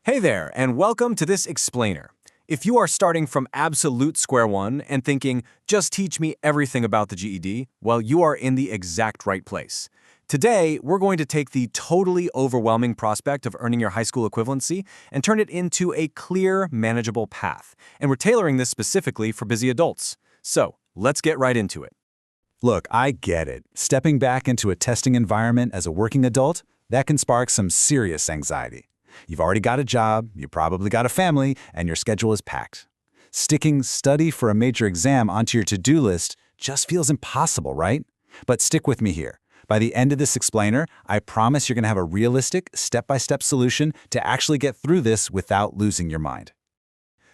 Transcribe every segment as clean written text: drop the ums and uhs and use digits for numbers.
Hey there, and welcome to this explainer. If you are starting from absolute square one and thinking, just teach me everything about the GED, well, you are in the exact right place. Today, we're going to take the totally overwhelming prospect of earning your high school equivalency and turn it into a clear, manageable path. And we're tailoring this specifically for busy adults. So, let's get right into it. Look, I get it. Stepping back into a testing environment as a working adult, that can spark some serious anxiety. You've already got a job, you probably got a family, and your schedule is packed. Sticking study for a major exam onto your to-do list just feels impossible, right? But stick with me here. By the end of this explainer, I promise you're going to have a realistic, step-by-step solution to actually get through this without losing your mind.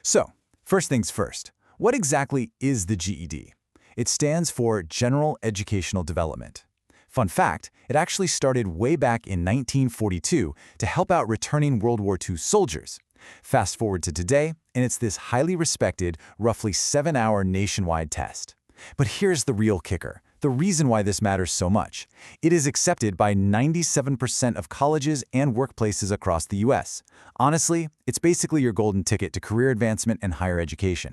So, first things first, what exactly is the GED? It stands for General Educational Development. Fun fact, it actually started way back in 1942 to help out returning World War II soldiers. Fast forward to today, and it's this highly respected, roughly 7-hour nationwide test. But here's the real kicker, the reason why this matters so much. It is accepted by 97% of colleges and workplaces across the US. Honestly, it's basically your golden ticket to career advancement and higher education.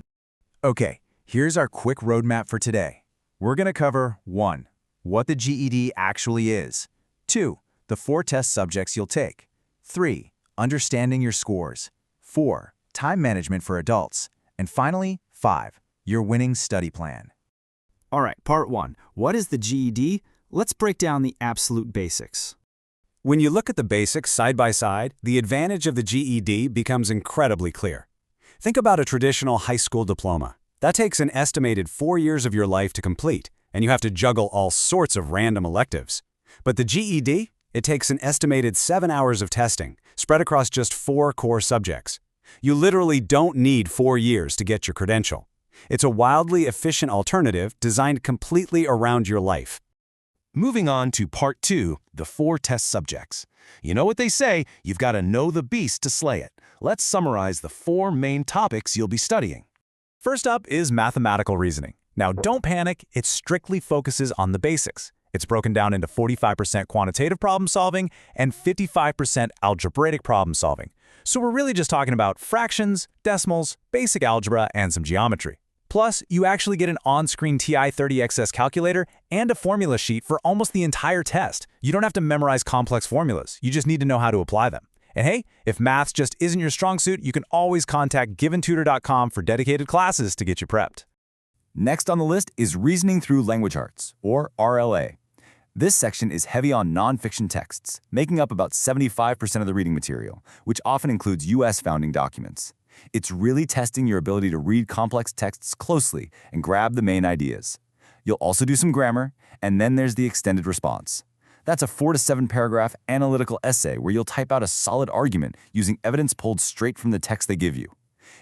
Okay, here's our quick roadmap for today. We're going to cover 1. What the GED actually is. 2. The 4 test subjects you'll take. 3. Understanding your scores. 4. Time management for adults. And finally, 5. Your winning study plan. All right, part 1. What is the GED? Let's break down the absolute basics. When you look at the basics side by side, the advantage of the GED becomes incredibly clear. Think about a traditional high school diploma. That takes an estimated 4 years of your life to complete, and you have to juggle all sorts of random electives. But the GED? It takes an estimated 7 hours of testing, spread across just 4 core subjects. You literally don't need 4 years to get your credential. It's a wildly efficient alternative designed completely around your life. Moving on to part 2, the 4 test subjects. You know what they say, you've got to know the beast to slay it. Let's summarize the 4 main topics you'll be studying. First up is mathematical reasoning. Now, don't panic, it strictly focuses on the basics. It's broken down into 45% quantitative problem solving and 55% algebraic problem solving. So we're really just talking about fractions, decimals, basic algebra, and some geometry. Plus, you actually get an on-screen TI-30XS calculator and a formula sheet for almost the entire test. You don't have to memorize complex formulas, you just need to know how to apply them. And hey, if maths just isn't your strong suit, you can always contact Giventutor.com for dedicated classes to get you prepped. Next on the list is Reasoning Through Language Arts, or RLA. This section is heavy on nonfiction texts, making up about 75% of the reading material, which often includes U.S. founding documents. It's really testing your ability to read complex texts closely and grab the main ideas. You'll also do some grammar, and then there's the extended response. That's a 4 to 7 paragraph analytical essay where you'll type out a solid argument using evidence pulled straight from the text they give you.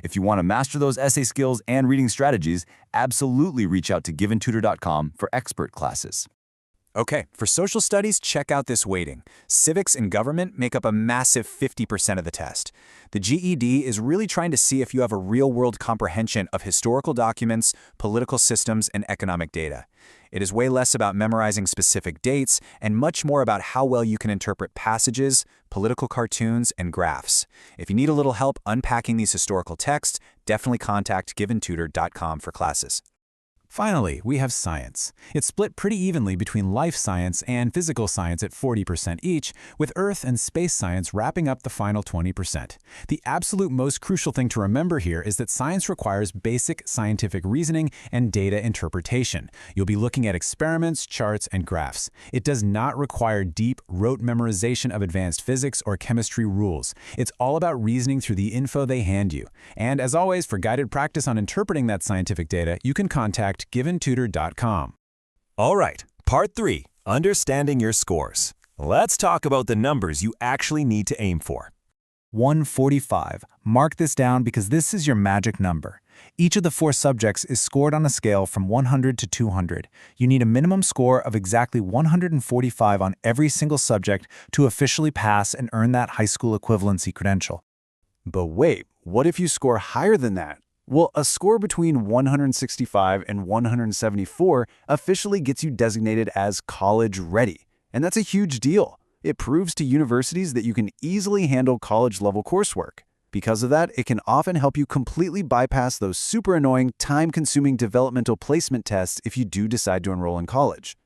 If you want to master those essay skills and reading strategies, absolutely reach out to Giventutor.com for expert classes. Okay, for social studies, check out this weighting. Civics and government make up a massive 50% of the test. The GED is really trying to see if you have a real-world comprehension of historical documents, political systems, and economic data. It is way less about memorizing specific dates and much more about how well you can interpret passages, political cartoons, and graphs. If you need a little help unpacking these historical texts, definitely contact Giventutor.com for classes. Finally, we have science. It's split pretty evenly between life science and physical science at 40% each, with earth and space science wrapping up the final 20%. The absolute most crucial thing to remember here is that science requires basic scientific reasoning and data interpretation. You'll be looking at experiments, charts, and graphs. It does not require deep, rote memorization of advanced physics or chemistry rules. It's all about reasoning through the info they hand you. And as always, for guided practice on interpreting that scientific data, you can contact Giventutor.com. All right, part 3, understanding your scores. Let's talk about the numbers you actually need to aim for. 145. Mark this down because this is your magic number. Each of the 4 subjects is scored on a scale from 100 to 200. You need a minimum score of exactly 145 on every single subject to officially pass and earn that high school equivalency credential. But wait, what if you score higher than that? Well, a score between 165 and 174 officially gets you designated as college ready. And that's a huge deal. It proves to universities that you can easily handle college-level coursework. Because of that, it can often help you completely bypass those super annoying, time-consuming developmental placement tests if you do decide to enroll in college.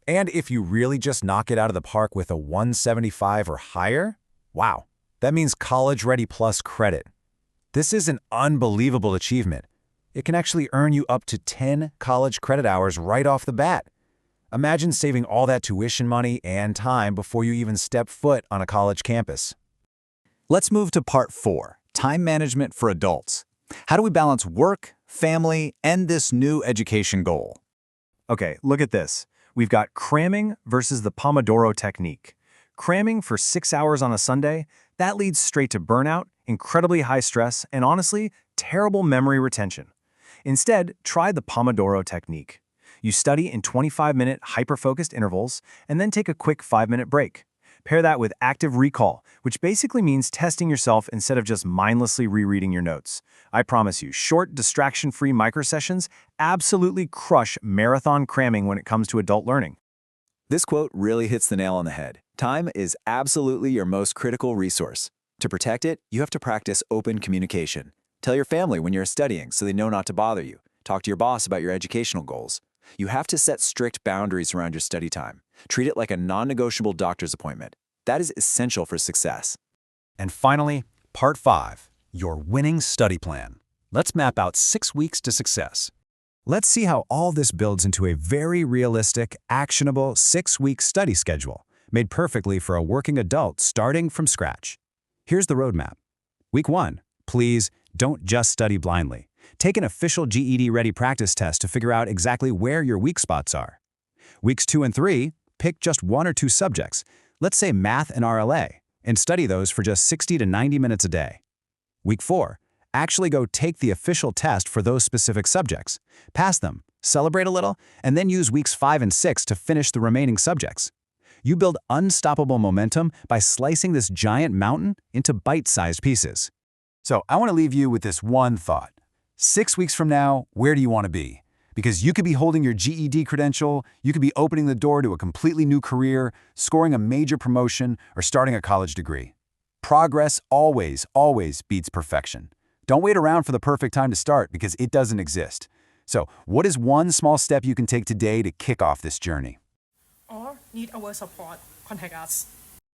And if you really just knock it out of the park with a 175 or higher, wow, that means College Ready Plus credit. This is an unbelievable achievement. It can actually earn you up to 10 college credit hours right off the bat. Imagine saving all that tuition money and time before you even step foot on a college campus. Let's move to part 4, time management for adults. How do we balance work, family, and this new education goal? Okay, look at this. We've got cramming versus the Pomodoro technique. Cramming for 6 hours on a Sunday, that leads straight to burnout, incredibly high stress, and honestly, terrible memory retention. Instead, try the Pomodoro technique. You study in 25-minute hyper-focused intervals and then take a quick 5-minute break. Pair that with active recall, which basically means testing yourself instead of just mindlessly rereading your notes. I promise you, short, distraction-free microsessions absolutely crush marathon cramming when it comes to adult learning. This quote really hits the nail on the head. Time is absolutely your most critical resource. To protect it, you have to practice open communication. Tell your family when you're studying so they know not to bother you. Talk to your boss about your educational goals. You have to set strict boundaries around your study time. Treat it like a non-negotiable doctor's appointment. That is essential for success. And finally, part 5, your winning study plan. Let's map out 6 weeks to success. Let's see how all this builds into a very realistic, actionable 6-week study schedule, made perfectly for a working adult starting from scratch. Here's the roadmap. Week 1, please don't just study blindly. Take an official GED-ready practice test to figure out exactly where your weak spots are. Weeks 2 and 3, pick just 1 or 2 subjects, let's say math and RLA, and study those for just 60 to 90 minutes a day. Week 4, actually go take the official test for those specific subjects. Pass them, celebrate a little, and then use weeks 5 and 6 to finish the remaining subjects. You build unstoppable momentum by slicing this giant mountain into bite-sized pieces. So I want to leave you with this one thought. 6 weeks from now, where do you want to be? Because you could be holding your GED credential, you could be opening the door to a completely new career, scoring a major promotion, or starting a college degree. Progress always beats perfection. Don't wait around for the perfect time to start because it doesn't exist. So, what is one small step you can take today to kick off this journey? Or need our support? Contact us.